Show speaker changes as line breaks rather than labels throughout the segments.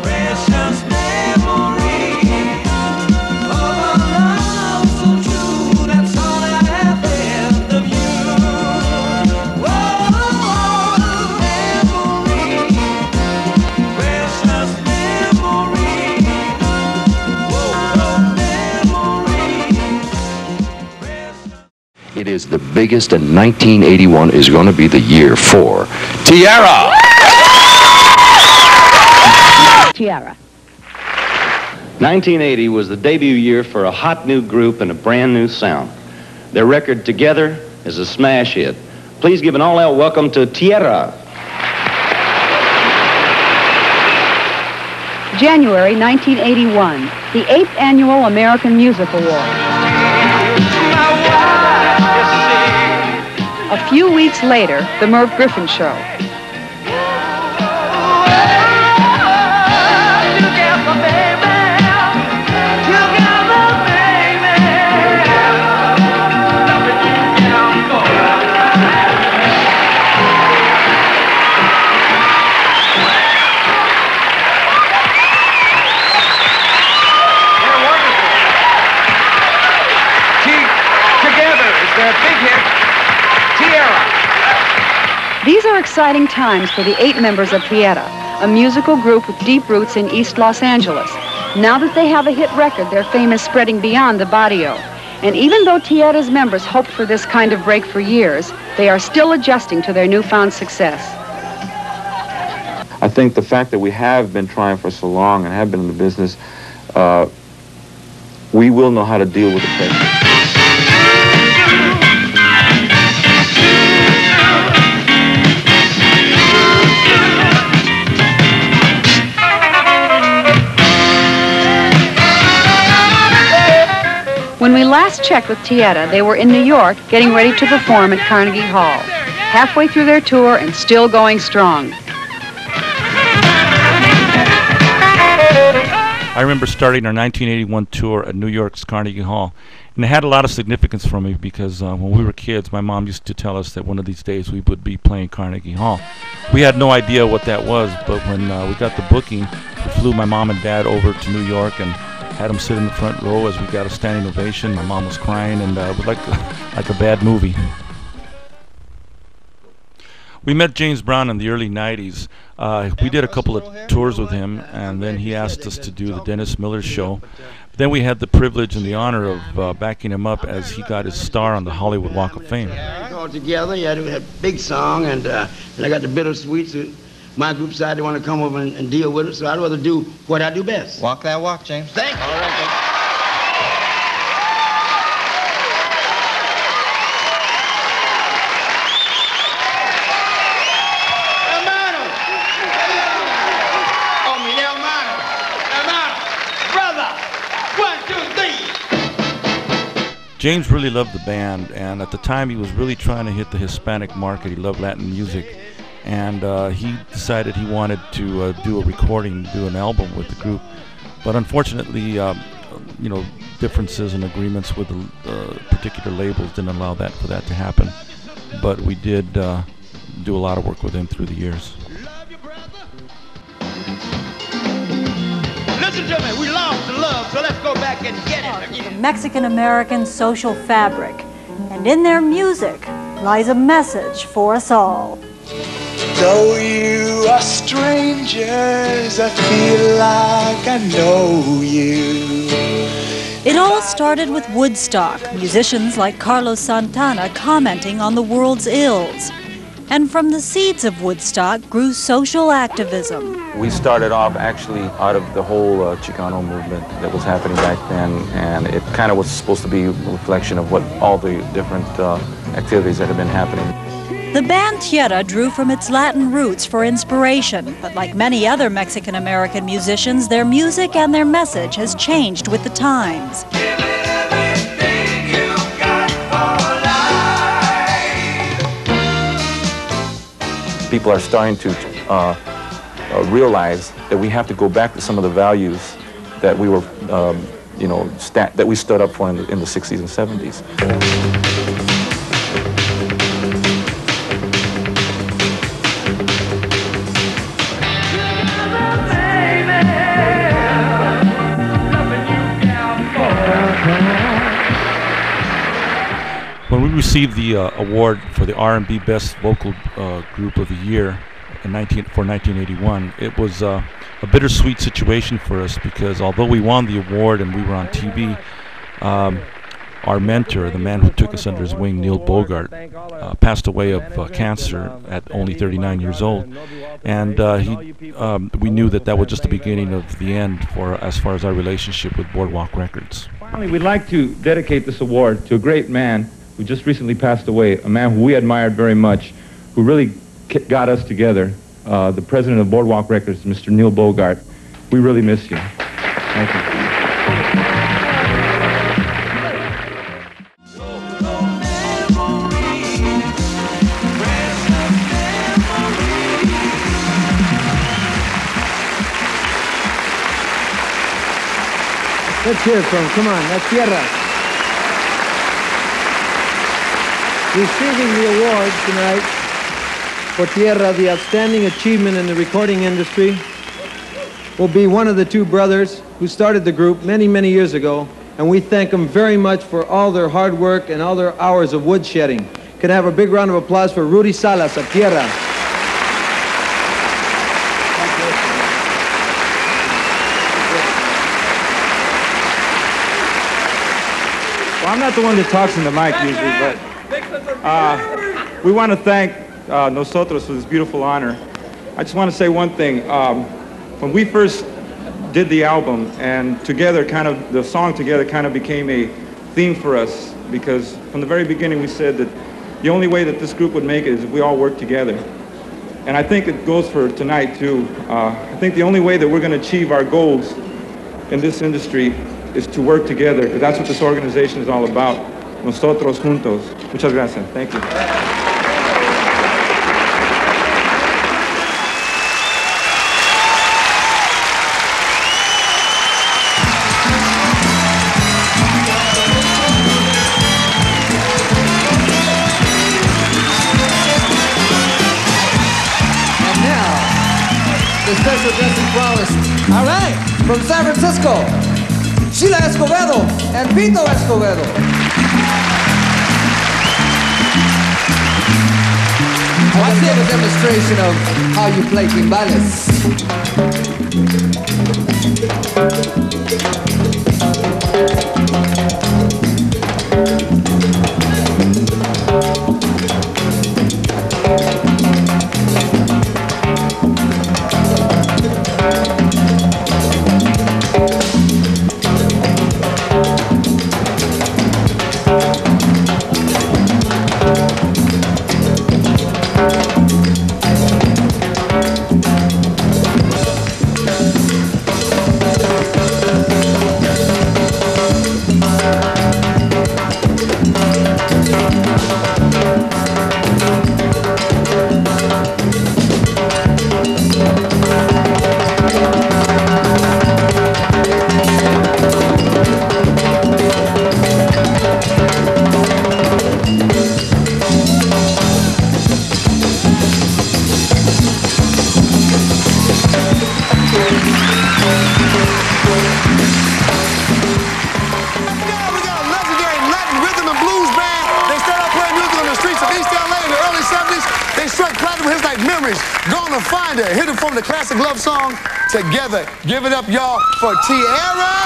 precious memory of a love so true. That's all I have left of you. Oh, memory, precious memory. Oh, memory.
It is the biggest, and 1981 is going to be the year for Tierra.
Tierra.
1980 was the debut year for a hot new group and a brand new sound. Their record Together is a smash hit. Please give an all-out welcome to Tierra.
January 1981, the 8th Annual American Music Award. A few weeks later, the Merv Griffin Show. These are exciting times for the 8 members of Tierra, a musical group with deep roots in East Los Angeles. Now that they have a hit record, their fame is spreading beyond the barrio. And even though Tierra's members hoped for this kind of break for years, they are still adjusting to their newfound success.
I think the fact that we have been trying for so long and have been in the business, we will know how to deal with the pressure.
When we last checked with Tierra, they were in New York getting ready to perform at Carnegie Hall. Halfway through their tour and still going strong.
I remember starting our 1981 tour at New York's Carnegie Hall. And it had a lot of significance for me because when we were kids, my mom used to tell us that one of these days we would be playing Carnegie Hall. We had no idea what that was, but when we got the booking, we flew my mom and dad over to New York and had them sit in the front row as we got a standing ovation. My mom was crying, and it was like a bad movie. We met James Brown in the early 90s. We did a couple of tours with him, and then he asked us to do the Dennis Miller Show. Then we had the privilege and the honor of backing him up as he got his star on the Hollywood Walk of Fame.
All together, yeah, we had a big song, and I got the bittersweet. So my group decided they want to come over and deal with it, so I'd rather do what I do best.
Walk that walk, James.
Thank you.
All right, then.
James really loved the band, and at the time he was really trying to hit the Hispanic market. He loved Latin music, and he decided he wanted to do a recording, do an album with the group. But unfortunately, you know, differences and agreements with the particular labels didn't allow for that to happen. But we did do a lot of work with him through the years.
Listen to me, we lost the love, so let's go back and get it again.
The Mexican-American social fabric, and in their music lies a message for us all.
Though you are strangers, I feel like I know you.
It all started with Woodstock, musicians like Carlos Santana commenting on the world's ills. And from the seeds of Woodstock grew social activism.
We started off actually out of the whole Chicano movement that was happening back then, and it kind of was supposed to be a reflection of what all the different activities that had been happening.
The band Tierra drew from its Latin roots for inspiration, but like many other Mexican-American musicians, their music and their message has changed with the times.
People are starting to realize that we have to go back to some of the values that we were, you know, that we stood up for in the 60s and 70s.
received the award for the R&B Best Vocal Group of the Year for 1981, it was a bittersweet situation for us because although we won the award and we were on TV, our mentor, the man who took us under his wing, Neil Bogart, passed away of cancer at only 39 years old, and we knew that was just the beginning of the end as far as our relationship with Boardwalk Records.
Finally, we'd like to dedicate this award to a great man who just recently passed away, a man who we admired very much, who really got us together, the president of Boardwalk Records, Mr. Neil Bogart. We really miss you. Thank you.
Let's hear from, come on, that's Tierra. Receiving the award tonight for Tierra, the outstanding achievement in the recording industry, will be one of the two brothers who started the group many, many years ago, and we thank them very much for all their hard work and all their hours of woodshedding. Can I have a big round of applause for Rudy Salas of Tierra.
Well, I'm not the one that talks in the mic usually, but we want to thank Nosotros for this beautiful honor. I just want to say one thing. When we first did the album, and together, the song together kind of became a theme for us, because from the very beginning we said that the only way that this group would make it is if we all work together. And I think it goes for tonight too. I think the only way that we're going to achieve our goals in this industry is to work together, because that's what this organization is all about. Nosotros juntos. Muchas gracias. Thank you.
And now, the special guest and promised. All right, from San Francisco, Sheila Escobedo and Vito Escobedo. Let's give a demonstration of how you play timbales.
Gonna find her. Hit it from the classic love song Together. Give it up, y'all, for Tierra.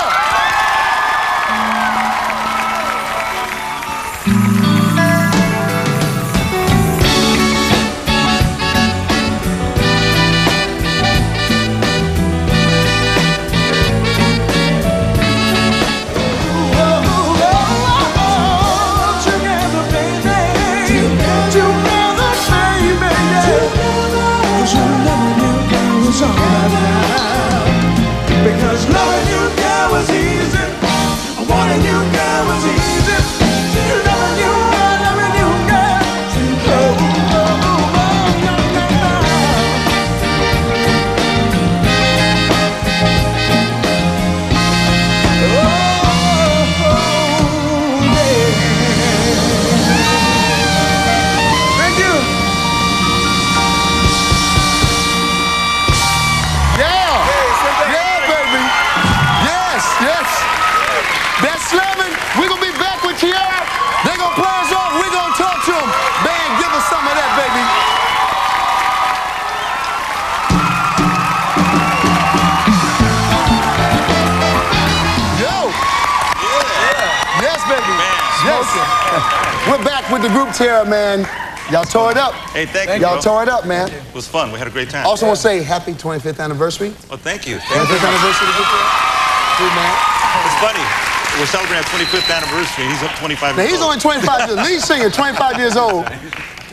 Because loving you, girl, was easy. I wanted
We're back with the group Tierra, man. Y'all tore it up.
Hey, thank you.
Y'all tore it up, man.
It was fun. We had a great time.
Also want to say happy 25th anniversary.
Well, thank you.
25th anniversary to the group Tierra. Cool, man.
It's funny. We're celebrating our 25th anniversary, and he's up 25 years old.
Now, he's only 25 years. Lead singer, 25 years old.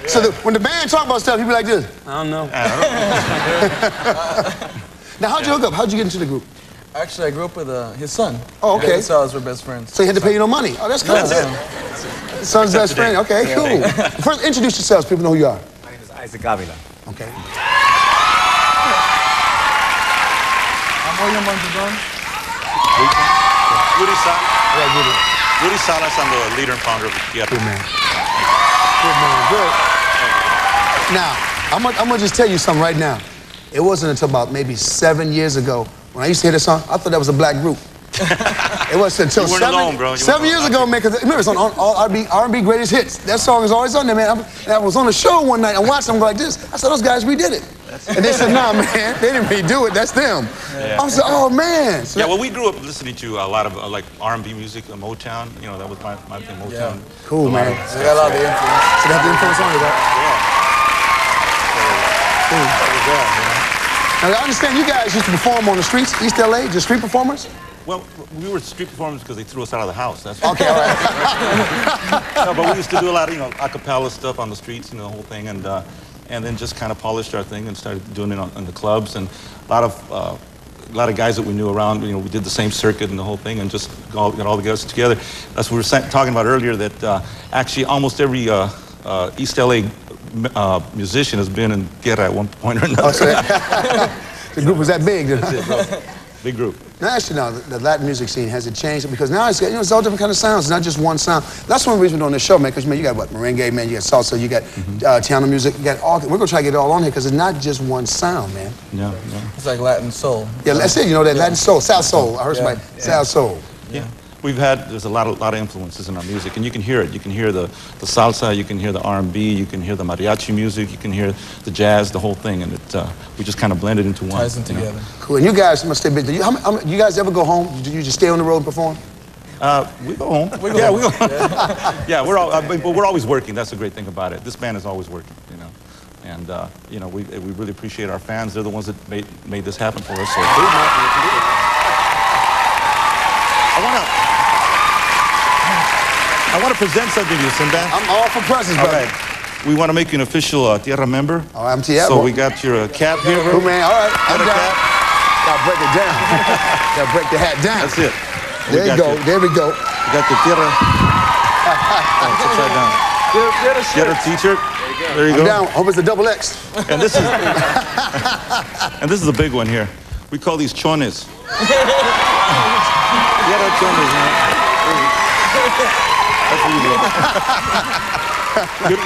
So when the band talk about stuff, he be like this. I don't know. Now, how'd you hook up? How'd you get into the group?
Actually, I grew up with his son.
Oh, okay.
That's how we're best friends.
So he had to pay you no money. Oh, that's cool.
That's it.
Son's best friend. Okay, cool. First, introduce yourselves. People know who you are.
My name is Isaac Avila.
Okay.
I'm William Montedon.
Rudy Salas. Rudy Salas, I'm the leader and founder of Tierra.
Good man. Good man. Good. Now, I'm gonna just tell you something right now. It wasn't until about maybe 7 years ago when I used to hear this song. I thought that was a black group. It wasn't until
you weren't alone, bro.
7 years ago, man. Cause remember, it's on all R&B greatest hits. That song is always on there, man. And I was on the show one night and watched them go like this. I said, those guys redid it. And they said, nah, man, they didn't redo it. That's them.
Yeah.
I said, oh man. So
yeah, well, we grew up listening to a lot of like R&B music, Motown. You know, that was my thing, Motown.
Yeah.
Cool, man.
So we got a lot of the influence.
So they have the influence on you, right?
Yeah.
Cool. Now, I understand you guys used to perform on the streets, East LA, just street performers?
Well, we were street performers because they threw us out of the house. That's
okay, all right.
No, but we used to do a lot of, a cappella stuff on the streets, the whole thing, and then just kind of polished our thing and started doing it in the clubs, and a lot of guys that we knew around, we did the same circuit and the whole thing, and just got all the guys together. That's what we were talking about earlier, that actually almost every East LA musician has been in Tierra at one point or another.
Oh, so the group was that big?
That's it, bro. Big group.
Now, actually, now, the Latin music scene, has it changed? Because now it's, it's all different kind of sounds. It's not just one sound. That's one reason we're doing this show, man, because, man, you got what? Merengue, man, you got salsa, you got Tiana music, you got all. We're going to try to get it all on here because it's not just one sound, man.
Yeah.
It's like Latin soul.
Yeah, that's it, that Latin soul, South soul. I heard somebody, South soul.
Yeah. There's a lot of influences in our music, and you can hear it. You can hear the salsa, you can hear the R&B, you can hear the mariachi music, you can hear the jazz, the whole thing, and we just kind of blend it into one.
Ties them together.
Cool, and you guys must stay busy. You guys ever go home? Do you just stay on the road and perform?
We go home. We go home. Yeah, but we're always working. That's the great thing about it. This band is always working, And, we really appreciate our fans. They're the ones that made this happen for us. So. I want to present something to you, Sinbad.
I'm all for presents, brother.
All right. We want to make you an official Tierra member.
Oh, I'm Tierra.
So we got your cap here.
Cool, man. All right.
Got a cap.
Gotta break it down. Gotta break the hat down.
That's it.
There you go. There we go.
We got the Tierra. Upside down. Tierra t-shirt. There you go.
I'm down. Hope it's a double X.
And this is a big one here. We call these chones. Tierra chones, man. That's what you do.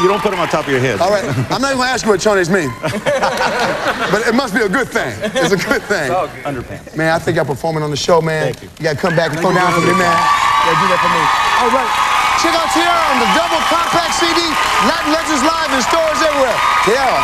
You don't put them on top of your head.
All right. I'm not even going to ask you what chones mean. But it must be a good thing. It's a good thing.
It's all good. Underpants.
Man, I think I'm performing on the show, man.
Thank you.
You got to come back and throw down for me, man. You got to do that for me. All right. Check out Tierra on the double compact CD. Latin Legends Live in stores everywhere. Tierra.